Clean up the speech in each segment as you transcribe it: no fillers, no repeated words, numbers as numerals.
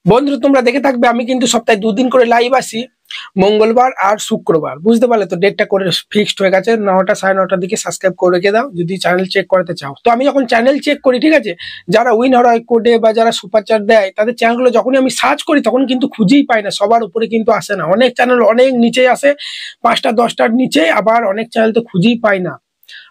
বন্ধু তোমরা দেখে থাকবে আমি কিন্তু সপ্তাহে 2 দিন করে লাইভ আসি, মঙ্গলবার আর শুক্রবার। বুঝতে পারলে তো? ডেটটা করে ফিক্সড হয়ে গেছে, 9টা 9:30টার দিকে সাবস্ক্রাইব করে রেখে দাও যদি চ্যানেল চেক করতে চাও। তো আমি যখন চ্যানেল চেক করি, ঠিক আছে, যারা উইনার হয় কোডে বা যারা সুপার চ্যাট দেয় তাদের চ্যানেলগুলো যখনই আমি সার্চ করি তখন কিন্তু খুঁজেই পাই না, সবার উপরে কিন্তু আসে না। অনেক চ্যানেল অনেক নিচে আসে, 5টা 10টার নিচে, আবার অনেক চ্যানেল তো খুঁজেই পাই না।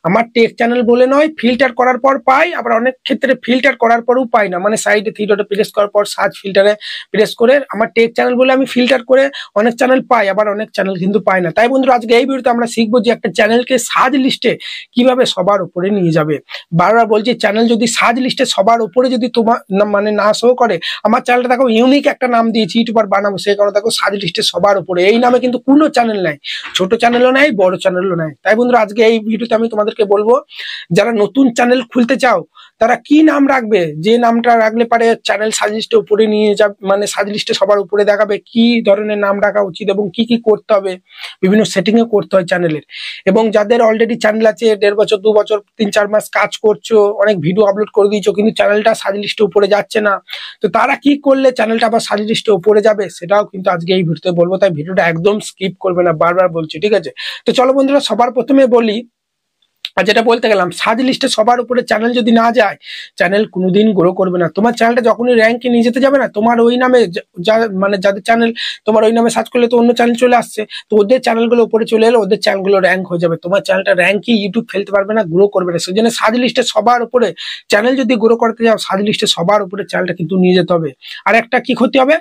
আমার টেক চ্যানেল বলে নয়, ফিল্টার করার পর পাই, আবার অনেক ক্ষেত্রে ফিল্টার করার পরেও পাই না। মানে সাইডে 3 ডটে প্রেস করার পর সার্চ ফিল্টারে প্রেস করে আমার টেক চ্যানেল বলে আমি ফিল্টার করে অনেক চ্যানেল পাই, আবার অনেক চ্যানেল কিন্তু পাই না। তাই বন্ধুরা আজকে এই ভিডিওতে আমরা শিখবো যে একটা চ্যানেলকে সার্চ লিস্টে কিভাবে সবার উপরে নিয়ে যাবে। বারবার বলছি, চ্যানেল যদি সার্চ লিস্টে সবার উপরে যদি তোমার মানে না শো করে, আমার চ্যানেলটা দেখো ইউনিক একটা নাম দিয়েছি, ইউটিউবার বানাবো, সেই কারণে দেখো সার্চ লিস্টে সবার উপরে। এই নামে কিন্তু কোনো চ্যানেল নাই, ছোট চ্যানেলও নাই, বড় চ্যানেলও নাই। তাই বন্ধুরা আজকে এই ভিডিওতে আমি তোমাদেরকে বলবো, যারা নতুন চ্যানেল খুলতে চাও তারা কি নাম রাখবে, যে নামটা রাখলে পারে চ্যানেল সার্চ লিস্টে উপরে নিয়ে যাবে, মানে সার্চ লিস্টে সবার উপরে দেখাবে, কি ধরনের নাম রাখা উচিত এবং কি কি করতে হবে, বিভিন্ন সেটিং এ করতে হয় চ্যানেলের। এবং যাদের অলরেডি চ্যানেল আছে, 1.5 বছর 2 বছর 3-4 মাস কাজ করছো, অনেক ভিডিও আপলোড করে দিয়েছো, কিন্তু চ্যানেলটা সার্চ লিস্টে উপরে যাচ্ছে না, তো তারা কি করলে চ্যানেলটা আবার সার্চ লিস্টে উপরে যাবে, সেটাও কিন্তু আজকে এই ভিডিওতে বলবো। তাই ভিডিওটা একদম স্কিপ করবে না, বারবার বলছি, ঠিক আছে? তো চলো বন্ধুরা, সবার প্রথমে বলি, আর যেটা বলতে গেলাম, সার্চ লিস্টে সবার উপরে চ্যানেল যদি না যায়, চ্যানেল কোনোদিন গ্রো করবে না। তোমার চ্যানেলটা যখনই র্যাঙ্কে নিয়ে যেতে যাবে না, তোমার ওই নামে মানে যাদের চ্যানেল তোমার ওই নামে সার্চ করলে তো অন্য চ্যানেল চলে আসছে, তো ওদের চ্যানেলগুলো উপরে চলে এলো, ওদের চ্যানেলগুলো র্যাঙ্ক হয়ে যাবে, তোমার চ্যানেলটা র্যাঙ্কে ইউটিউব ফেলতে পারবে না, গ্রো করবে না। সেই জন্য সার্চ লিস্টে সবার উপরে চ্যানেল যদি গ্রো করতে যাও, সার্চ লিস্টে সবার উপরে চ্যানেলটা কিন্তু নিয়ে যেতে হবে। আর একটা কি ক্ষতি হবে,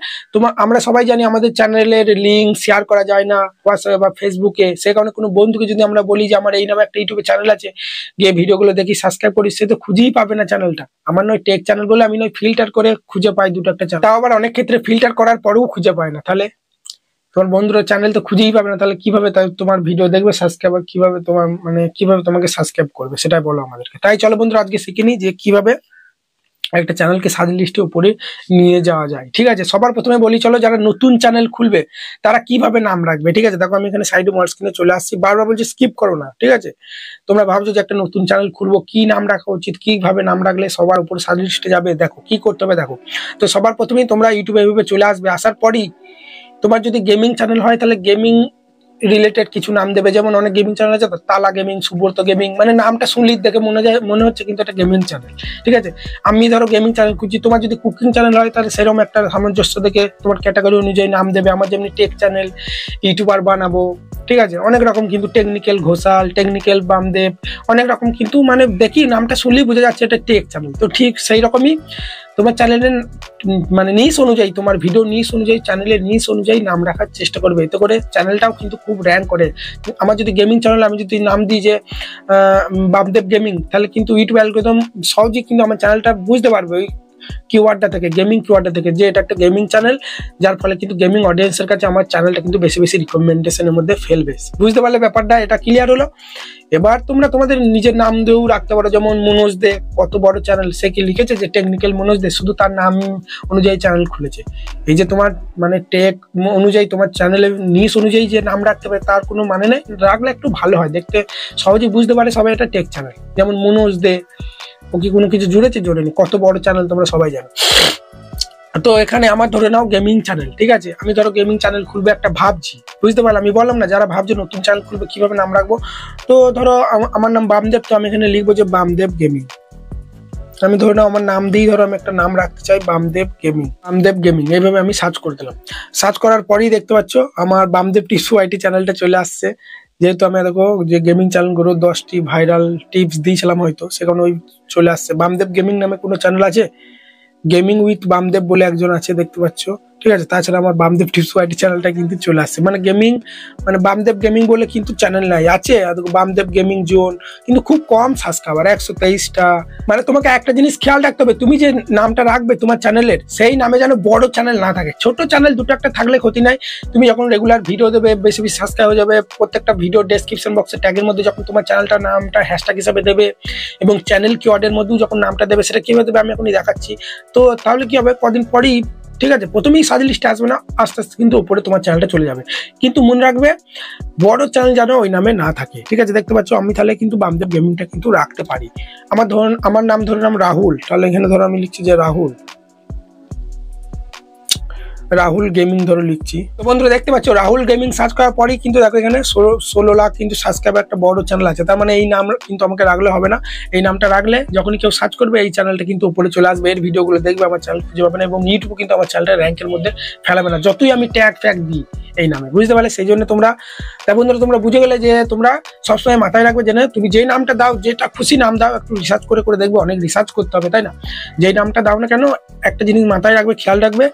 আমরা সবাই জানি আমাদের চ্যানেলের লিঙ্ক শেয়ার করা যায় না হোয়াটসঅ্যাপে বা ফেসবুকে। সেই কারণে কোনো বন্ধুকে যদি আমরা বলি যে আমার এই নামে একটা ইউটিউবে চ্যানেল আছে, গিয়ে ভিডিওগুলো দেখি, সাবস্ক্রাইব করি, সে তো খুঁজেই পাবে না চ্যানেলটা। আমার নয় টেক চ্যানেল বলে আমি নয় ফিল্টার করে খুঁজে পাই 2-1টা চ্যানেল, তাও আবার অনেক ক্ষেত্রে ফিল্টার করার পরেও খুঁজে পায় না। তাহলে তোমার বন্ধুরা চ্যানেল তো খুঁজেই পাবে না, তাহলে কিভাবে তোমার ভিডিও দেখবে, সাবস্ক্রাইবার কিভাবে তোমার মানে কিভাবে তোমাকে সাবস্ক্রাইব করবে, সেটাই বলো আমাদেরকে। তাই চলো বন্ধুরা আজকে শিখে নিই যে কিভাবে একটা চ্যানেলকে সার্চ লিস্টে উপরে নিয়ে যাওয়া যায়। ঠিক আছে, সবার প্রথমে বলি, চলো যারা নতুন চ্যানেল খুলবে তারা কিভাবে নাম রাখবে। ঠিক আছে, দেখো আমি এখানে সাইডে মোবাইল স্ক্রিনে চলে আসছি, বারবার বলছি স্কিপ করো না। ঠিক আছে, তোমরা ভাবছো যে একটা নতুন চ্যানেল খুলবো, কি নাম রাখা উচিত, কিভাবে নাম রাখলে সবার উপরে সার্চ লিস্টে যাবে, দেখো কি করতে হবে। দেখো, তো সবার প্রথমেই তোমরা ইউটিউবে এভাবে চলে আসবে, আসার পরই তোমার যদি গেমিং চ্যানেল হয় তাহলে গেমিং রিলেটেড কিছু নাম দেবে। যেমন অনেক গেমিং চ্যানেল আছে, তালা গেমিং, সুব্রত গেমিং, মানে নামটা শুনলেই দেখে মনে হচ্ছে কিন্তু একটা গেমিং চ্যানেল। ঠিক আছে, আমি ধরো গেমিং চ্যানেল খুঁজছি, তোমার যদি কুকিং চ্যানেল হয় তাহলে সেরকম একটা সামঞ্জস্য দেখে তোমার ক্যাটাগরি অনুযায়ী নাম দেবে। আমার যেমনি টেক চ্যানেল, ইউটিউবার বানাবো, ঠিক আছে, অনেক রকম কিন্তু, টেকনিক্যাল ঘোষাল, টেকনিক্যাল বামদেব, অনেক রকম কিন্তু, মানে দেখি নামটা শুনলেই বোঝা যাচ্ছে এটা টেক চ্যানেল। তো ঠিক সেই রকমই তোমার চ্যানেলের মানে নিশ অনুযায়ী, তোমার ভিডিও নিশ অনুযায়ী, চ্যানেলের নিশ অনুযায়ী নাম রাখার চেষ্টা করবে, এতে করে চ্যানেলটাও কিন্তু খুব র্যাঙ্ক করে। আমার যদি গেমিং চ্যানেল আমি যদি নাম দিই যে বামদেব গেমিং, তাহলে কিন্তু ইউটিউব অ্যালগরিদম সহজেই কিন্তু আমার চ্যানেলটা বুঝতে পারবে ওই কিওয়ার্ডটা থেকে, গেমিং কিওয়ার্ডটা থেকে, যে এটা একটা গেমিং চ্যানেল, যার ফলে কিন্তু গেমিং অডিয়েন্সের কাছে আমার চ্যানেলটা কিন্তু বেশি বেশি রিকমেন্ডেশনের মধ্যে ফেলবে। বুঝতে পারলে ব্যাপারটা? এটা ক্লিয়ার হলো। এবার তোমরা তোমাদের নিজের নাম দিয়েও রাখতে পারো, যেমন মনোজ দে, কত বড় চ্যানেল, সে কি লিখেছে যে টেকনিক্যাল মনোজ দে, শুধু তার নাম অনুযায়ী চ্যানেল খুলেছে। এই যে তোমার মানে টেক অনুযায়ী তোমার চ্যানেলের নিশ অনুযায়ী যে নাম রাখতে পারে তার কোনো মানে নেই, রাখলে একটু ভালো হয়, দেখতে সহজেই বুঝতে পারে সবাই এটা টেক চ্যানেল। যেমন মনোজ দে, ও কি কোনো কিছু জুড়েছে? জোড়েনি, কত বড় চ্যানেল তোমরা সবাই জানো। তো এখানে আমার ধরে নাও গেমিং চ্যানেল, ঠিক আছে, আমি ধরো গেমিং চ্যানেল খুলবে একটা ভাবছি, বুঝতে পারলাম? আমি বললাম না যারা ভাবছো নতুন চ্যানেল খুলবে কিভাবে নাম রাখবো, তো ধরো আমার নাম বামদেব, তো আমি এখানে লিখবো যে বামদেব গেমিং। আমি ধরে নাও আমার নাম দিয়ে ধরো আমি একটা নাম রাখতে চাই বামদেব গেমিং, বামদেব গেমিং, এইভাবে আমি সার্চ করে দিলাম। সার্চ করার পরেই দেখতে পাচ্ছ আমার বামদেব টিপস আইটি চ্যানেলটা চলে আসছে। যেহেতু আমি দেখো যে গেমিং চ্যানেলগুলো 10টি ভাইরাল টিপস দিয়েছিলাম হয়তো, সেখানে ওই চলে আসছে। বামদেব গেমিং নামে কোনো চ্যানেল আছে? গেমিং উইথ বামদেব বলে একজন আছে, দেখতে পাচ্ছ, ঠিক আছে। তাছাড়া আমার বামদেব টিপস ওয়াইটি চ্যানেলটা কিন্তু চলে আসছে, মানে গেমিং, মানে বামদেব গেমিং বলে কিন্তু চ্যানেল নাই, আছে বামদেব গেমিং জোন, কিন্তু খুব কম সাবস্ক্রাইবার, 123টা। মানে তোমাকে একটা জিনিস খেয়াল রাখতে হবে, তুমি যে নামটা রাখবে তোমার চ্যানেলের, সেই নামে যেন বড় চ্যানেল না থাকে, ছোট চ্যানেল 2-1টা থাকলে ক্ষতি নাই। তুমি যখন রেগুলার ভিডিও দেবে, বেশি বেশি সাবস্ক্রাইব হয়ে যাবে, প্রত্যেকটা ভিডিও ডেসক্রিপশন বক্সে ট্যাগের মধ্যে যখন তোমার চ্যানেলটা নামটা হ্যাশট্যাগ হিসাবে দেবে, এবং চ্যানেল কিওয়ার্ডের মধ্যেও যখন নামটা দেবে, সেটা কিভাবে দেবে আমি এখনই দেখাচ্ছি। তো তাহলে কি হবে, কদিন পরেই, ঠিক আছে, প্রথমেই সার্চ লিস্টে আসবে না, আস্তে আস্তে কিন্তু উপরে তোমার চ্যানেলটা চলে যাবে। কিন্তু মনে রাখবে বড় চ্যানেল যেন ওই নামে না থাকে, ঠিক আছে। দেখতে পাচ্ছ আমি তাহলে কিন্তু বামদেব গেমিংটা কিন্তু রাখতে পারি। আমার নাম ধরে নাম রাহুল, তাহলে এখানে ধরো আমি লিখছি যে রাহুল, রাহুল গেমিং ধরে লিখছি। তো বন্ধুরা দেখতে পাচ্ছ রাহুল গেমিং সার্চ করার পরেই কিন্তু দেখো এখানে 16 লাখ কিন্তু সাবস্ক্রাইবার একটা বড় চ্যানেল আছে। তার মানে এই নাম কিন্তু আমাকে রাখলে হবে না, এই নামটা রাখলে যখনই কেউ সার্চ করবে এই চ্যানেলটা কিন্তু উপরে চলে আসবে, এর ভিডিওগুলো দেখবে, আমার চ্যানেল খুঁজে পাবে না এবং ইউটিউব কিন্তু আমার চ্যানেলটা র্যাঙ্কের মধ্যে ফেলাবে না যতই আমি ট্যাগ দিই এই নামে, বুঝতে পারলে? সেই জন্য তোমরা তাই বন্ধুরা তোমরা বুঝে গেলে যে তোমরা সবসময় মাথায় রাখবে যে না তুমি যেই নামটা দাও, যেটা খুশি নাম দাও, একটু রিসার্চ করে দেখবে, অনেক রিসার্চ করতে হবে তাই না? যেই নামটা দাও না কেন একটা জিনিস মাথায় রাখবে, খেয়াল রাখবে,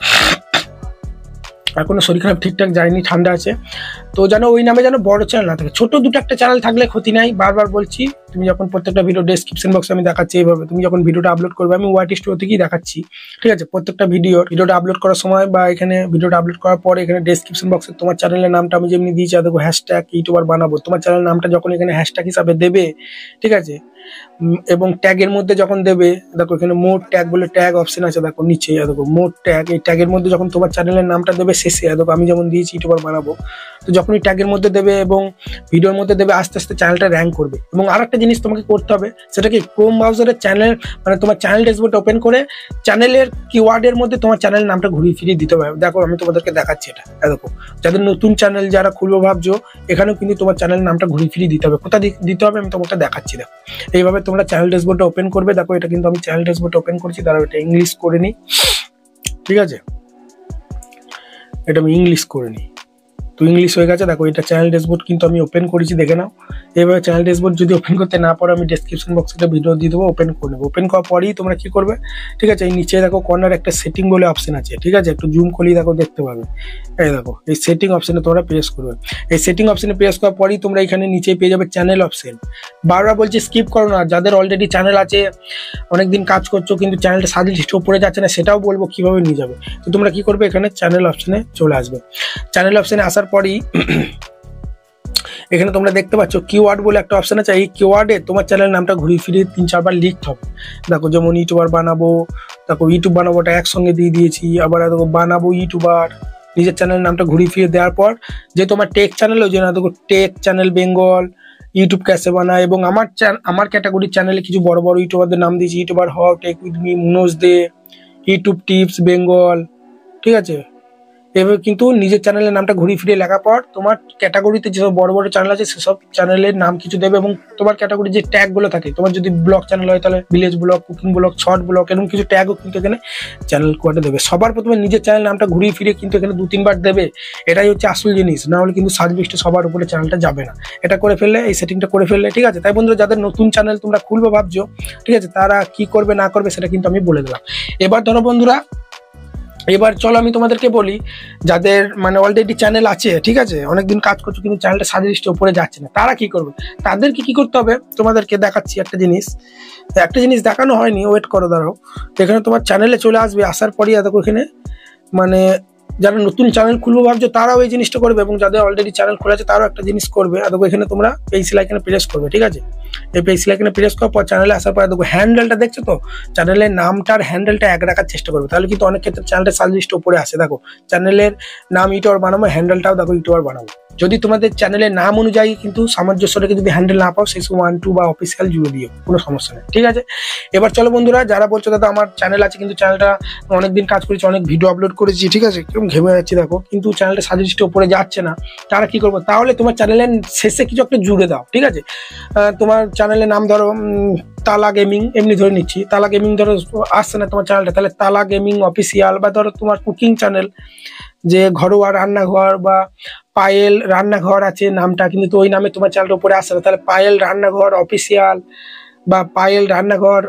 এখনো শরীর খারাপ ঠিকঠাক যায়নি, ঠান্ডা আছে, তো যেন ওই নামে যেন বড় চ্যানেল না থাকে, ছোট দুটো একটা চ্যানেল থাকলে ক্ষতি নাই। বারবার বলছি, তুমি যখন প্রত্যেকটা ভিডিও ডেসক্রিপশন বক্সে আমি দেখাচ্ছি এইভাবে, তুমি যখন ভিডিওটা আপলোড করবে, আমি ওয়াইটি স্টুডিও থেকেই দেখাচ্ছি, ঠিক আছে? প্রত্যেকটা ভিডিওটা আপলোড করার সময় বা এখানে ভিডিওটা আপলোড করার পরে এখানে ডেসক্রিপশন বক্সে তোমার চ্যানেলের নামটা আমি যেমনি দিয়েছি, দেখো হ্যাশট্যাগ ইউটিউবার বানাবো, তোমার চ্যানেলের নামটা যখন এখানে হ্যাশট্যাগ হিসাবে দেবে, ঠিক আছে, এবং ট্যাগের মধ্যে যখন দেবে, দেখো এখানে মোর ট্যাগ বলে ট্যাগ অপশন আছে, দেখো নিচে দেখো মোর ট্যাগ, এই ট্যাগের মধ্যে যখন তোমার চ্যানেলের নামটা দেবে শেষে, দেখো আমি যেমন দিয়েছি ইউটিউবার বানাবো, তো যখনই ট্যাগের মধ্যে দেবে এবং ভিডিওর মধ্যে দেবে আস্তে আস্তে চ্যানেলটা র্যাঙ্ক করবে। এবং আরেকটা জিনিস তোমাকে করতে হবে, সেটা কি ক্রোম ব্রাউজারের চ্যানেল মানে তোমার চ্যানেল ড্যাশবোর্ড ওপেন করে চ্যানেলের কিওয়ার্ডের মধ্যে তোমার চ্যানেলের নামটা ঘুরিয়ে ফিরিয়ে দিতে হবে। দেখো আমি তোমাদেরকে দেখাচ্ছি এটা, দেখো যাদের নতুন চ্যানেল যারা খুলবো ভাবছো, এখানেও কিন্তু তোমার চ্যানেলের নামটা ঘুরিয়ে ফিরিয়ে দিতে হবে। কোথায় দিতে হবে আমি তোমাকে দেখাচ্ছি। দেখো এইভাবে তোমরা চ্যানেল ড্যাশবোর্ডটা ওপেন করবে, দেখো এটা কিন্তু আমি চ্যানেল ড্যাশবোর্ডটা ওপেন করছি, তারা এটা ইংলিশ করে নিই, ঠিক আছে, এটা আমি ইংলিশ করে নিই, তো ইংলিশ হয়ে গেছে। দেখো এটা চ্যানেল ড্যাশবোর্ড কিন্তু আমি ওপেন করেছি, দেখে নাও। এভাবে চ্যানেল ড্যাশবোর্ড যদি ওপেন করতে না পারো, আমি ডেসক্রিপশন বক্সে একটা ভিডিও দিয়ে দেবো, ওপেন করে নেবো। ওপেন করার পরেই তোমরা কি করবে, ঠিক আছে, এই নিচে দেখো কর্নার একটা সেটিং বলে অপশন আছে, ঠিক আছে, একটু জুম করলেই দেখো দেখতে পাবে, এই দেখো এই সেটিং অপশনে তোমরা প্রেস করবে। এই সেটিং অপশনে প্রেস করার পরেই তোমরা এখানে নিচে পেয়ে যাবে চ্যানেল অপশন। বারবার বলছি স্কিপ করো না, যাদের অলরেডি চ্যানেল আছে, অনেকদিন কাজ করছো কিন্তু চ্যানেলটা সাজেস্ট উপরে যাচ্ছে না, সেটাও বলবো কিভাবে নিয়ে যাবে। তো তোমরা কি করবে, এখানে চ্যানেল অপশনে চলে আসবে। চ্যানেল অপশনে আসার পরেই এখানে তোমরা দেখতে পাচ্ছ কিওয়ার্ড বলে একটা অপশন আছে, এই কিওয়ার্ডে তোমার চ্যানেলের নামটা ঘুরিয়ে ফিরিয়ে 3-4 বার লিখতে হবে। দেখো যেমন ইউটিউবার বানাবো, দেখো ইউটিউব বানাবোটা একসঙ্গে দিয়ে দিয়েছি, আবার দেখো বানাবো ইউটিউবার, নিজের চ্যানেলের নামটা ঘুরিয়ে ফিরিয়ে দেওয়ার পর যে তোমার টেক চ্যানেল, ওই জন্য দেখো টেক চ্যানেল বেঙ্গল, ইউটিউব ক্যাসে বানায়, এবং আমার ক্যাটাগরির চ্যানেলে কিছু বড় বড় ইউটিউবারদের নাম দিয়েছি, youtuber how, tech with me, Manoj Dey, YouTube tips Bengal, ঠিক আছে। এভাবে কিন্তু নিজের চ্যানেলের নামটা ঘুরিয়ে ফিরিয়ে লেখার পর তোমার ক্যাটাগরিতে যেসব বড় বড় চ্যানেল আছে সেসব চ্যানেলের নাম কিছু দেবে, এবং তোমার ক্যাটাগরি যে ট্যাগগুলো থাকে, তোমার যদি ব্লগ চ্যানেল হয় তাহলে village blog, cooking blog, short blog, এরকম কিছু ট্যাগও কিন্তু এখানে চ্যানেল কোয়ার্ডে দেবে। সবার প্রথমে নিজের চ্যানেল নামটা ঘুরিয়ে ফিরিয়ে কিন্তু এখানে 2-3 বার দেবে, এটাই হচ্ছে আসল জিনিস, না হলে কিন্তু সার্চ লিস্টে সবার উপরে চ্যানেলটা যাবে না। এটা করে ফেললে, এই সেটিংটা করে ফেললে, ঠিক আছে। তাই বন্ধুরা যাদের নতুন চ্যানেল তোমরা খুলবে ভাবছো, ঠিক আছে, তারা কি করবে না করবে সেটা কিন্তু আমি বলে দিলাম। এবার ধরো বন্ধুরা, এবার চলো আমি তোমাদেরকে বলি, যাদের মানে অলরেডি চ্যানেল আছে, ঠিক আছে, অনেকদিন কাজ করছো কিন্তু চ্যানেলটা সাজেস্টে উপরে যাচ্ছে না, তারা কি করবে, তাদেরকে কি করতে হবে তোমাদেরকে দেখাচ্ছি একটা জিনিস দেখানো হয়নি, ওয়েট করো দাঁড়াও। এখানে তোমার চ্যানেলে চলে আসবে, আসার পরই দেখো এখানে মানে যারা নতুন চ্যানেল খুলবো ভাবছো তারাও এই জিনিসটা করবে, এবং যাদের অলরেডি চ্যানেল খোলা আছে তারাও একটা জিনিস করবে। দেখো এখানে তোমরা পেন্সিল আইকনে প্রেস করবে, ঠিক আছে, এই পেন্সিল আইকনে প্রেস করার পর চ্যানেলে আসার পর দেখো হ্যান্ডেলটা দেখছো তো, চ্যানেলের নামটার হ্যান্ডেলটা এক রাখার চেষ্টা করবে, তাহলে কিন্তু অনেক ক্ষেত্রে চ্যানেলটা সার্চ লিস্টে উপরে আসে। দেখো চ্যানেলের নাম ইউটিউবার বানাবো, হ্যান্ডেলটাও দেখো ইউটিউবার বানাবো। যদি তোমাদের চ্যানেলের নাম অনুযায়ী কিন্তু সামঞ্জস্য রেখে যদি হ্যান্ডেল না পাও, সেই 1-2 বা অফিসিয়াল জুড়ে দিও, কোনো সমস্যা নেই, ঠিক আছে। এবার চলো বন্ধুরা, যারা বলছো দাদা আমার চ্যানেল আছে কিন্তু চ্যানেলটা অনেকদিন কাজ করেছি, অনেক ভিডিও আপলোড করেছি, ঠিক আছে, কেমন ঘেমে যাচ্ছি দেখো, কিন্তু চ্যানেলটা সাজেস্টে উপরে যাচ্ছে না, তারা কি করবো, তাহলে তোমার চ্যানেলের শেষে কিছু একটা জুড়ে দাও, ঠিক আছে। তোমার চ্যানেলের নাম ধরো তালা গেমিং, এমনি ধরে নিচ্ছি, তালা গেমিং ধরো আসছে না তোমার চ্যানেলটা, তাহলে তালা গেমিং অফিসিয়াল, বা ধরো তোমার কুকিং চ্যানেল যে ঘরোয়া রান্নাঘর বা পায়েল রান্নাঘর আছে নামটা, কিন্তু তো ওই নামে তোমার চ্যানেলটা উপরে আসছে না, তাহলে পায়েল রান্নাঘর অফিসিয়াল বা পায়েল রান্নাঘর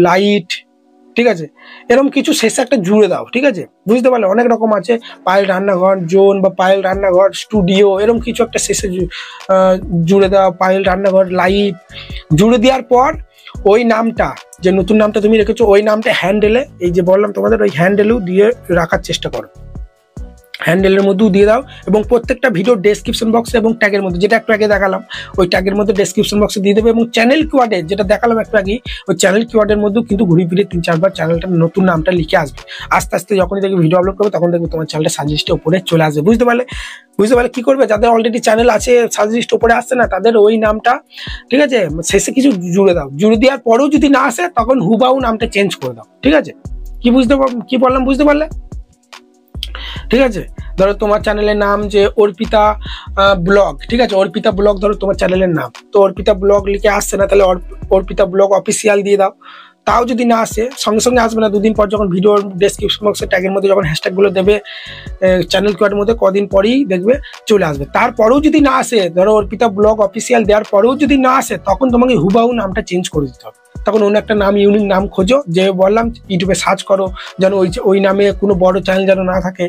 লাইট, ঠিক আছে, এরকম কিছু শেষে একটা জুড়ে দাও, ঠিক আছে, বুঝতে পারলে। অনেক রকম আছে, পায়েল রান্নাঘর জোন বা পায়েল রান্নাঘর স্টুডিও, এরকম কিছু একটা শেষে জুড়ে দাও, পায়েল রান্নাঘর লাইট। জুড়ে দেওয়ার পর ওই নামটা, যে নতুন নামটা তুমি রেখেছো, ওই নামটা হ্যান্ডেলে, এই যে বললাম তোমাদের, ওই হ্যান্ডেলেও দিয়ে রাখার চেষ্টা করো, হ্যান্ডেলের মধ্যেও দিয়ে দাও, এবং প্রত্যেকটা ভিডিও ডেসক্রিপশন বক্সে এবং ট্যাগের মধ্যে, যেটা একটু আগে দেখালাম ওই ট্যাগের মধ্যে ডেসক্রিপশন বক্সে দিয়ে দেবে, এবং চ্যানেল কিওয়ার্ডে যেটা দেখালাম একটু আগে, ওই চ্যানেল কিওয়ার্ডের মধ্যেও কিন্তু ঘুরে ফিরে 3-4 বার চ্যানেলটার নতুন নামটা লিখে আসবে। আস্তে আস্তে যখনই দেখবে ভিডিও আপলোড করবে, তখন দেখবে তোমার চ্যানেলটা সাজেস্টে উপরে চলে আসবে, বুঝতে পারলে। কি করবে, যাদের অলরেডি চ্যানেল আছে সাজেস্ট উপরে আসছে না, তাদের ওই নামটা, ঠিক আছে, শেষে কিছু জুড়ে দাও, জুড়ে দেওয়ার পরেও যদি না আসে, তখন হুবাহু নামটা চেঞ্জ করে দাও, ঠিক আছে। কি বললাম বুঝতে পারলে? ঠিক আছে। ধরো তোমার চ্যানেলের নাম যে অর্পিতা ব্লগ, ঠিক আছে, অর্পিতা ব্লগ ধরো তোমার চ্যানেলের নাম, তো অর্পিতা ব্লগ লিখে আসছে না, তাহলে অর্পিতা ব্লগ অফিসিয়াল দিয়ে দাও। তাও যদি না আসে, সঙ্গে সঙ্গে আসবে না, দুদিন পর যখন ভিডিওর ডেসক্রিপশন বক্সে ট্যাগের মধ্যে যখন হ্যাশট্যাগুলো দেবে চ্যানেল কিওয়ার্ডের মধ্যে, কদিন পরেই দেখবে চলে আসবে। তারপরেও যদি না আসে, ধরো অর্পিতা ব্লগ অফিসিয়াল দেওয়ার পরেও যদি না আসে, তখন তোমাকে হুবাহু নামটা চেঞ্জ করে দিতে হবে। তখন অন্য একটা নাম, ইউনিক নাম খোঁজো, যে বললাম ইউটিউবে সার্চ করো, যেন ওই নামে কোনো বড় চ্যানেল যেন না থাকে,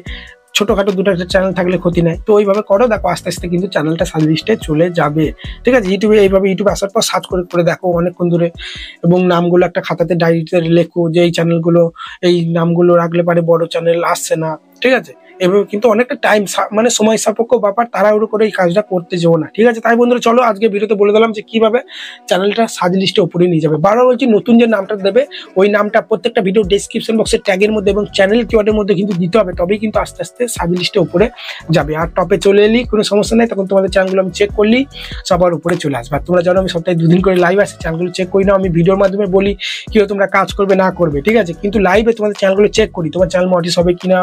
ছোটখাটো দুটো একটা চ্যানেল থাকলে ক্ষতি নাই। তো ওইভাবে করো, দেখো আস্তে আস্তে কিন্তু চ্যানেলটা সার্চ লিস্টে চলে যাবে। ঠিক আছে, ইউটিউবে আসার পর সার্চ করে দেখো অনেকক্ষণ ধরে, এবং নামগুলো একটা খাতাতে ডায়েরিতে লেখো যে এই চ্যানেলগুলো, এই নামগুলো রাখলে পারে বড় চ্যানেল আসছে না। ঠিক আছে, এভাবে কিন্তু অনেকটা টাইম, মানে সময় সাপেক্ষ ব্যাপার, তাড়াহুড়ো করে এই কাজটা করতে যেও না। ঠিক আছে, তাই বন্ধুরা চলো আজকে ভিডিওতে বলে দিলাম যে কিভাবে চ্যানেলটা সার্চ লিস্টে উপরে নিয়ে যাবে। বারবার বলছি, নতুন যে নামটা দেবে ওই নামটা প্রত্যেকটা ভিডিও ডেসক্রিপশন বক্সের ট্যাগের মধ্যে এবং চ্যানেল কিওয়ার্ডের মধ্যে কিন্তু দিতে হবে, তবেই কিন্তু আস্তে আস্তে সার্চ লিস্টে উপরে যাবে। আর টপে চলে এলি কোনো সমস্যা নেই, তখন তোমাদের চ্যানেলগুলো আমি চেক করলি সবার উপরে চলে আসবে। আর তোমরা জানো আমি সপ্তাহে 2 দিন করে লাইভ আসি, চ্যানেলগুলো চেক করি না, আমি ভিডিওর মাধ্যমে বলি কিভাবে তোমরা কাজ করবে না করবে। ঠিক আছে, কিন্তু লাইভে তোমাদের চ্যানেলগুলো চেক করি, তোমার চ্যানেল মনিটাইজ হবে কিনা,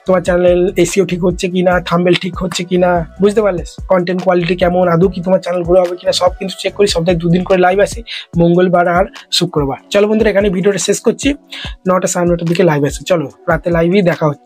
তোমার চ্যানেল এসইও ঠিক হচ্ছে কিনা, থাম্বনেল ঠিক হচ্ছে কিনা, বুঝতে পারলে, কন্টেন্ট কোয়ালিটি কেমন, আদৌ কি তোমার চ্যানেল গ্রো হবে কিনা, সব কিন্তু চেক করি। সপ্তাহে 2 দিন করে লাইভ আসি, মঙ্গলবার আর শুক্রবার। চলো বন্ধুরা, এখানে ভিডিওটা শেষ করছি, 9টা 9:30 দিকে লাইভ আসি। চলো রাতে লাইভেই দেখা হচ্ছে।